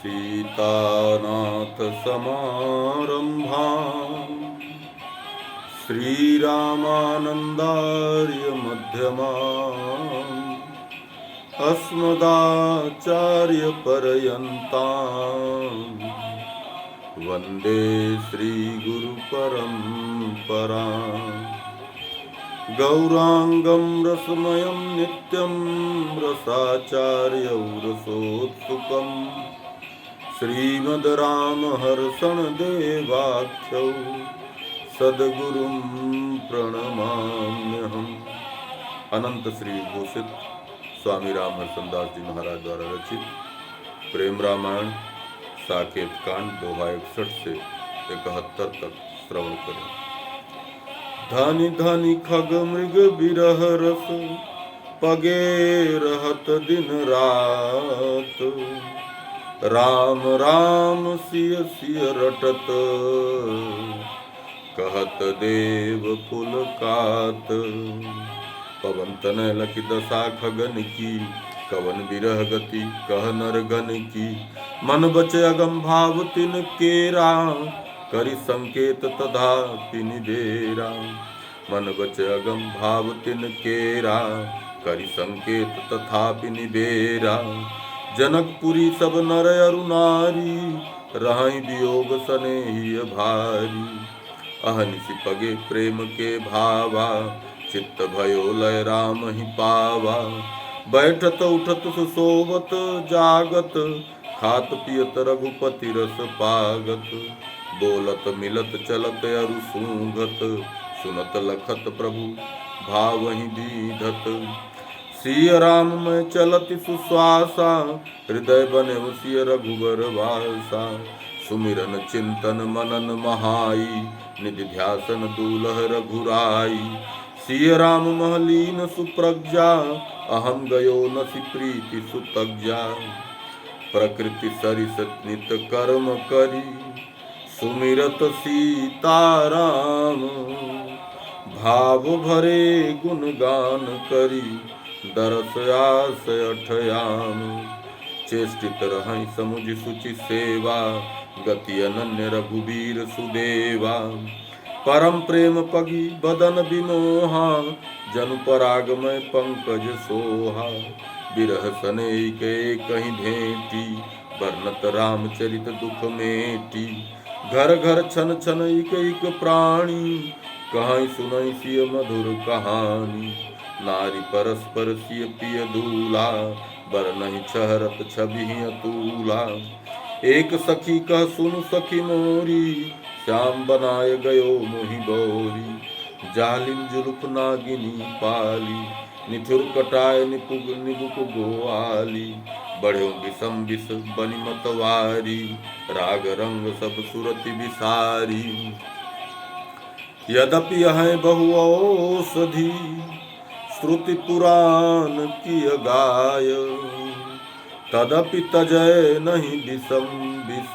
सीतानाथ समारंभाम् श्रीरामानन्दार्य मध्यमाम् अस्मदाचार्य पर्यन्ताम् वन्दे श्रीगुरुपरम्पराम् गौरांगं रसमयं नित्यं रसाचार्यौ रसोत्सुकं श्रीमद्रामहर्षणदेवाख्यौ सद्गुरुं प्रणमाम्यहम्। अनंत श्री घोषित स्वामी रामहर्षणदास जी महाराज द्वारा रचित प्रेम रामायण साकेत कांड दोहा 61 से 71 तक श्रवण करें। धनि धनि खग मृग बिरह रस पगे रहत दिन रात राम राम सिय सिय रटत कहत देव कुल कात। पवन तनय लखि दशा खगन की कवन बिरह गति कह नरगन की। मन बचे अगम भाव तिन केरा करि संकेत तथापि निबेरा। मन बचे अगम भाव तिन केरा करि संकेत तथापि निबेरा। जनकपुरी सब नर अरु नारी रहै वियोग सनेही भारी। अहनिसि पगे प्रेम के भावा चित्त भयो लय राम ही पावा। बैठत उठत सुसोवत जागत खात पियत रघुपति रस पागत। बोलत मिलत चलत अरु सूंघत सुनत लखत प्रभु भावहि दीधत। सिय राम में चलति सुश्वासा हृदय बने सिय रघुबर वासा। सुमिरन चिंतन मनन महाई निधि ध्यासन दूलह रघुराई। सिय राम महलीन सुप्रज्ञा अहम गयो नसि प्रीति सुतज्ञा। प्रकृति सरिस नित कर्म करी सुमिरत सीताराम। भाव भरे गुण गान करी दरस आस अठयाम। चेष्टित रहै समुझ सुचि सेवा गति अनन्य रघुबीर सुदेवा। परम प्रेम पगी बदन विमोहा जनु परागमय पंकज सोहा। बिरह सनेक कहीं भेंटी वर्णत रामचरित दुख मेटी। घर घर छन छन एक प्राणी कहीं सुनई सिय मधुर कहानी। नारी परस्पर सिय पिय दूला बर नहीं छहरत छवि अतूला। एक सखी कह सुनु सखी मोरी श्याम बनाय गयो मोहि गौरी। जालिम जुल्फ नागिनी पाली निठुर कटाय निपुग निबुक गोआली। बढ़ो विषम विष बनि मतवारी राग रंग सब सुरति विसारी। यद्यपि यह बहु औषधि श्रुति पुराण किय गाय। तदपि तजय नहीं विषम विष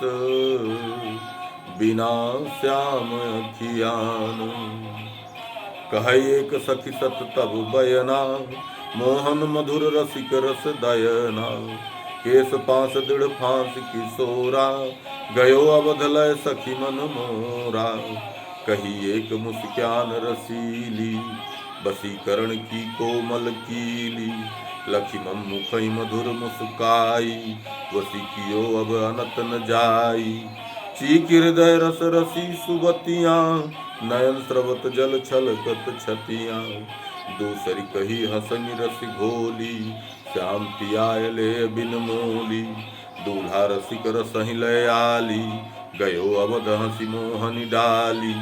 बिना श्याम अखियान। कह एक सखी सत तब बयना मोहन मधुर रसिक रस दयना। केस पास दृढ़ फांस किशोरा गयो अवध लय सखी मन मोरा। कही एक मुस्कान रसीली बसीकरण की कोमल कीली। लखी मुखई मधुर मुस्काई वसी कियो अब अनत न जाई। चीक हृदय रस रसी सुबतियाँ नयन स्रवत जल छलकत छतियाँ। दूसरी कही हसनी रस घोली श्याम पियाय ले बिन मोली। दूल्हा रसिक रसहि लय आली गयो अवध हंसी मोहनी डाली।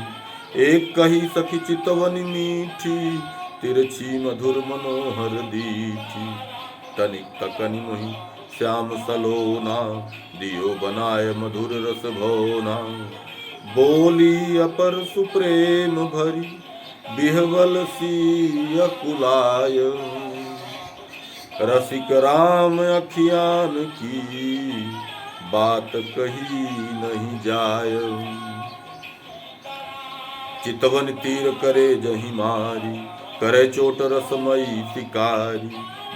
एक कही सखी चितवनी मीठी तिरछी मधुर मनोहर दीठी। तनिक तकनि मोहि श्याम सलोना दियो बनाय मधुर रस भोना। बोली अपर सुप्रेम भरी बिहवल सी अकुलाय। रसिक राम अखियान की बात कही नहीं जाय। चितवन तीर करे जही मारी करे चोट रसमयी शिकारी।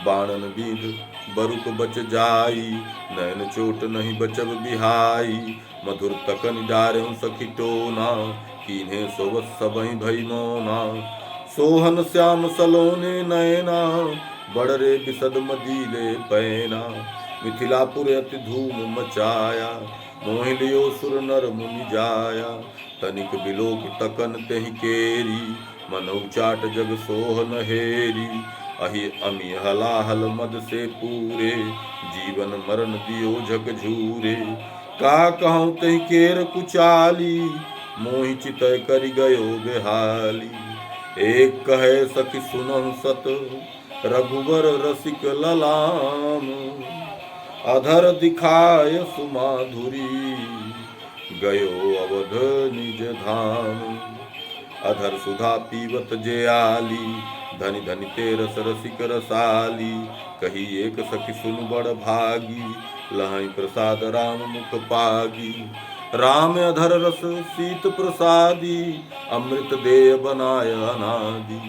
बाणन विध बरुक बच जाई, नैन चोट नहीं बचब बिहाई। मधुर तकन डारें सखी टोना, कीन्हे सोवत सबहि भई मौना। सोहन श्याम सलोने नैना, बड़ रे बिसद मदीले पैना। मिथिलापुर अति धूम मचाया, मोहि लियो सुर नर मुनि जाया। तनिक बिलोक तकन तेहि केरी, मनौ चाट जग सोहन हेरी। अहि अमि हलाहल मद से पूरे, जीवन मरण दियो झकझूरे। का कहूँ तेहि केर कुचाली, मोहि चितय करि गयो बेहाली। एक कहे सखी सुनहु सत, रघुबर रसिक ललाम। अधर दिखाय सुमाधुरी, गयो अवध निज धाम। अधर सुधा पीवत जे आली, धनि धनि ते रस रसिक रसाली। कही एक सखी सुन बड़ भागी, लहै प्रसाद राम मुख पागी। राम अधर रस सीत प्रसादी, अमृत देय बनाय अनादि।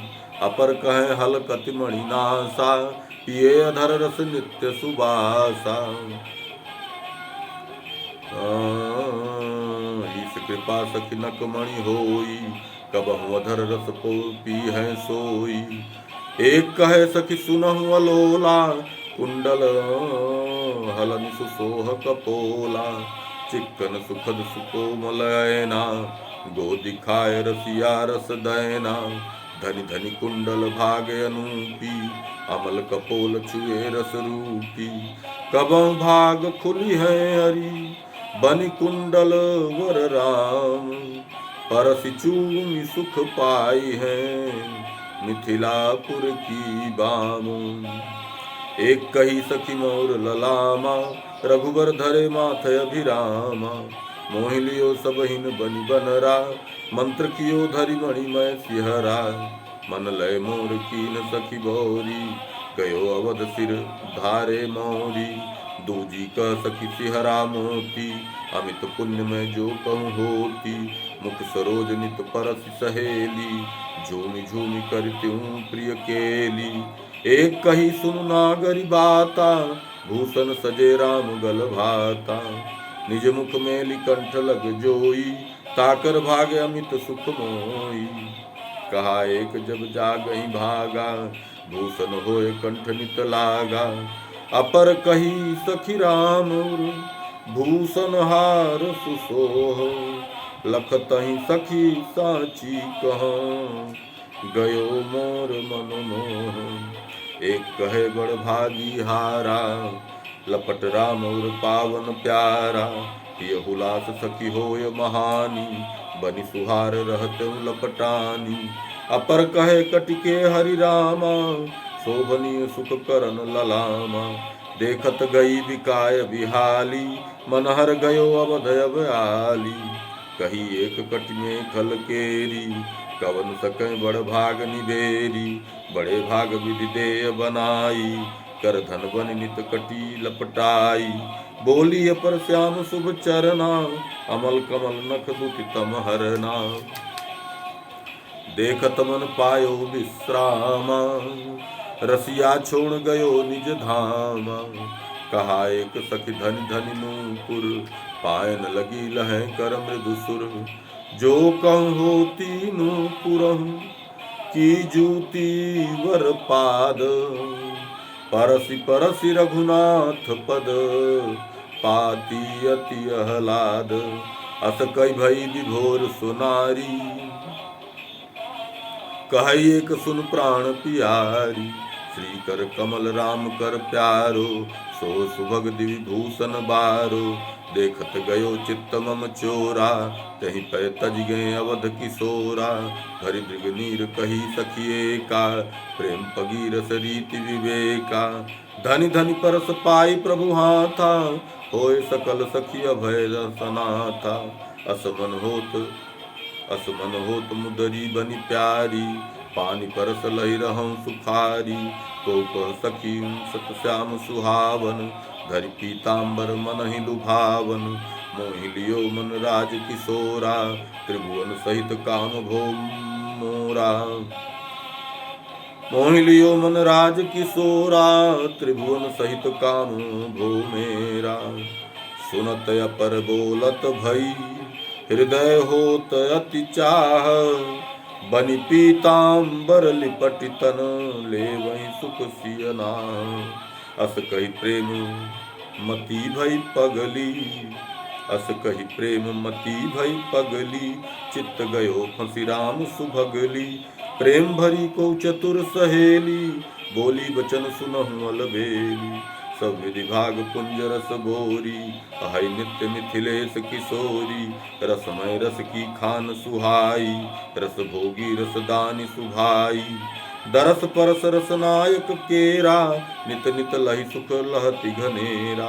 अपर कहे हल कति मणि नासा, पिए अधर रस नित्य सुबासा। ईश कृपा सखी नक मणि होई, कबहु अधर रस पो पी है सोई। एक कहे सखी सुनहु अलोला, कुंडल हलन सुसोह कपोला। चिक्कन सुखद सुकोमल ऐना, गो दिखाए रसिया रस दैना। धनि धनि कुंडल भागे अनूपी, अमल कपोल छुए रस रूपी। कबहु भाग खुली है हरी, बनि कुंडल वर राम। परसि चूमि सुख पाई है, मिथिलापुर की बाम। एक कही सखी मोर ललामा, रघुबर धरे माथ अभिरामा। मोहि लियो सबहिन बनि बनरा, मंत्र कियो धरि मणिमय सिहरा। मन लय मोर कीन सखी भोरी, गयो अवध सिर धारे मोरी। दूजी कह सखी सिहरा मोती, अमित पुण्य में जो कहूँ होती। मुख सरोज नित परस सहेली, झूमि झूमि करत्यूं प्रिय केली। एक कही सुनु नागरी बाता, भूषण सजे राम गल भाता। निज मुख मेली कंठ लग जोई, ताकर भागे अमित सुख मोई। कहा एक जब जागहि भागा, भूषण होए कंठ नित लागा। अपर कही सखी राम भूषण हार सुसोह। लखतहि सखी साची कहूँ, गयो मोर मन मोह। एक कहे बड़ भागी हारा, लपट राम और पावन प्यारा। ये हुलास सखी होय महानी, बनि सुहार रहते लपटानी। अपर कहे कटिके हरि रामा, शोभनीय सुख करन ललामा। देखत गई बिकाय बिहाली, मनहर गयो अवध अब आली। कही एक कट में खल केरी, कवन सकै बड़ भाग निबेरी। बड़े भाग विधि देय बनाई, कर धन बन नित कटी लपटाई। बोली अपर श्याम शुभ चरना, अमल कमल नख दुति तम हरना। देखत मन पायो विश्रामा, रसिया छोड़ गयो निज धामा। कहा एक सखी धनि धनि नूपुर, पायन लगी लहै कर मृदु सुर। जो कहूँ होती नूपुरहु, की जूती वर पाद। परसि परसि रघुनाथ पद, पाती अति आह्लाद। अस कई भई विभोर सुनारी, कही एक सुन प्राण पियारी। श्री कर कमल राम कर प्यारो, सो सुभग दिवि भूषण बारो। देखत गयो चित्त मम चोरा, तहि पै तज गए अवध किशोरा। हरि मृग नीर कही सखिए का, प्रेम पगीरस रीति विवेका। धनि धनि परस पाई प्रभु हाथा, होय सकल सखी अभय सनाथा। असमन होत मुदरी बनि प्यारी, पानी परस लहि रहूं सुखारी। तो कह सखी सत श्याम सुहावन, धरि पीताम्बर मनहि लुभावन। मोहि लियो मन राज किशोरा, त्रिभुवन सहित काम भो मोरा। मोहि लियो मन राज किशोरा, त्रिभुवन सहित काम भो मेरा। सुनत अपर बोलत भई, हृदय होत अति चाह। बनि पीताम्बर लिपटि तन, लेवहीं सुख सियना। अस कहि प्रेम मति भई पगली, अस कहि प्रेम मति भई पगली। चित्त गयो फंसी राम सुभगली, प्रेम भरी को चतुर सहेली। बोली बचन सुनहु अलबेली, सब विधि भाग पुंज रस बोरी। अहै नित्य मिथिलेश किशोरी, रसमय रस की खान सुहाई। रस भोगी रसदानी सुभाई, दरस परस रसनायक केरा। नित नित लहि सुख लहति घनेरा,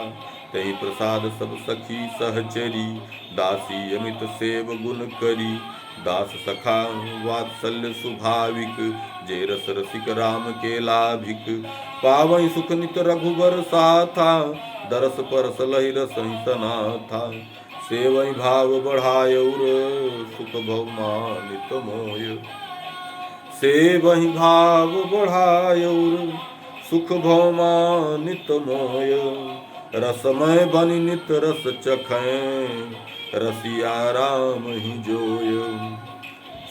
तहि प्रसाद सब सखी सहचरी। दासी अमित सेव गुण करी, दास सखा वात्सल्य सुभाविक। जे रस रसिक राम के लाभिक, पावई सुख नित रघुबर साथा। दरस परस लहि रसहि सनाथा, सेवई भाव बढ़ायउर। सुख भव मानित मोय, सेवहि भाव बढ़ायउर। सुख भव मानित मोय, रसमय बनि नित रस चखैं। रसिया राम ही जोय,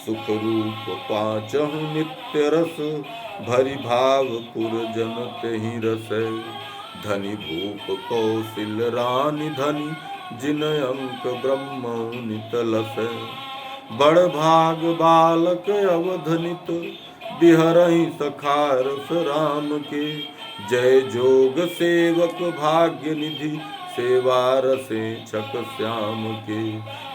सुख रूप पाचहु नित्य रस। भरि भाव पुर जन तेहि रस, धनी भूप कौशिल रानी धनी। जिन अंक ब्रह्म नित लस, बड़ भाग बालक अवधनित। बिहरहि सखारस राम के, जय जोग सेवक भाग्य निधि। सेवा रसे छक श्याम के,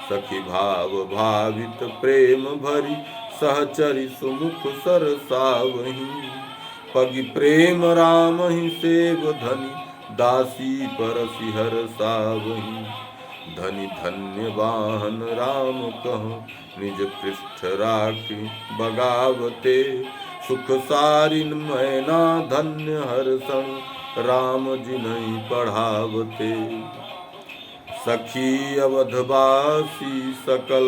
सखी भाव भावित प्रेम भरी। सहचरि सुमुख सरसावहीं, पगि प्रेम राम ही सेव धनी। दासी परसि हरसावहीं, धनी धन्य वाहन राम कहूँ। निज पृष्ठ राखि बगावते, सुख सारिन मैना धन्य हर्षण। राम जिनहि पढ़ावते, सखी अवधवासी सकल।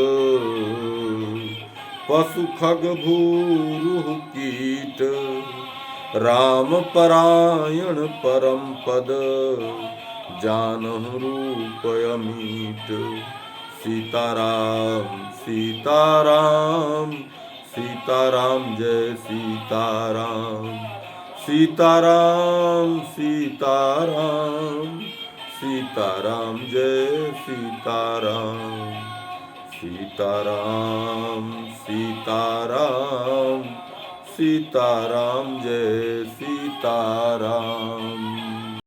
पशु खग भूरुह कीट, राम परायण परम पद। जानहु रूप अमीट, सीताराम सीताराम। सीताराम जय सीताराम, सीताराम सीताराम। सीताराम जय सीताराम, सीताराम सीताराम। सीताराम जय सीताराम।